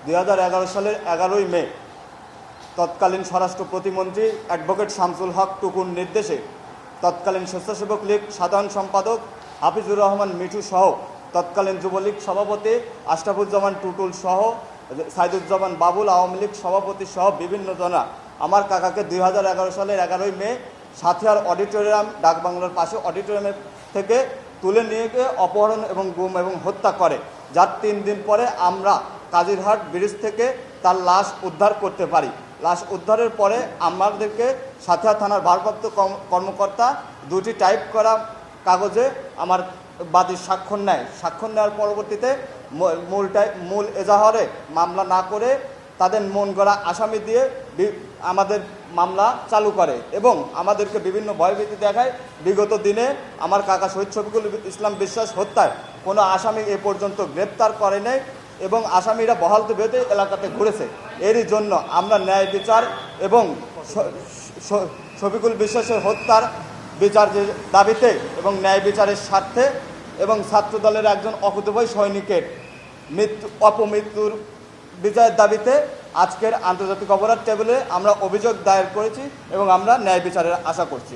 2011 সালের 11ই মে তৎকালীন স্বরাষ্ট্র প্রতিমন্ত্রী অ্যাডভোকেট শামসুল হক টুকুর নির্দেশে তৎকালীন স্বেচ্ছাসেবক লীগ সাধারণ সম্পাদক হাফিজুর রহমান মিঠু সহ তৎকালীন যুবলীগ সভাপতি আশরাফুজ্জামান টুটুল সহ সাইদুজ্জামান বাবুল, আওয়ামী লীগ সভাপতি সহ বিভিন্ন জনা আমার কাকাকে 2011 সালের 11ই মে সাথিয়ার অডিটোরিয়াম, ডাকবাংলার পাশে অডিটোরিয়ামে থেকে তুলে নিয়ে গিয়ে অপহরণ এবং গুম এবং হত্যা করে, যার 3 দিন পরে আমরা কাজিরহাট ব্রিজ থেকে তার লাশ উদ্ধার করতে পারি। লাশ উদ্ধারের পরে আমাদেরকে সাথিয়া থানার ভারপ্রাপ্ত কর্মকর্তা 2টি টাইপ করা কাগজে আমার বাদীর স্বাক্ষর নেয়। স্বাক্ষর নেওয়ার পরবর্তীতে মূল এজাহারে মামলা না করে তাদের মন গড়া আসামি দিয়ে আমাদের মামলা চালু করে এবং আমাদেরকে বিভিন্ন ভয়ভীতি দেখায়। বিগত দিনে আমার কাকা শহীদ শফিকুল ইসলাম বিশ্বাস হত্যায় কোনো আসামি এ পর্যন্ত গ্রেপ্তার করে নাই এবং আসামিরা বহালতে বেঁধে এলাকাতে ঘুরেছে। এরই জন্য আমরা ন্যায় বিচার এবং শফিকুল বিশ্বাসের হত্যার বিচার যে দাবিতে এবং ন্যায় বিচারের স্বার্থে এবং ছাত্রদলের একজন অকুতোভয় সৈনিকের অপমৃত্যুর বিচারের দাবিতে আজকের আন্তর্জাতিক অপরাধ ট্রাইব্যুনালে আমরা অভিযোগ দায়ের করেছি এবং আমরা ন্যায় বিচারের আশা করছি।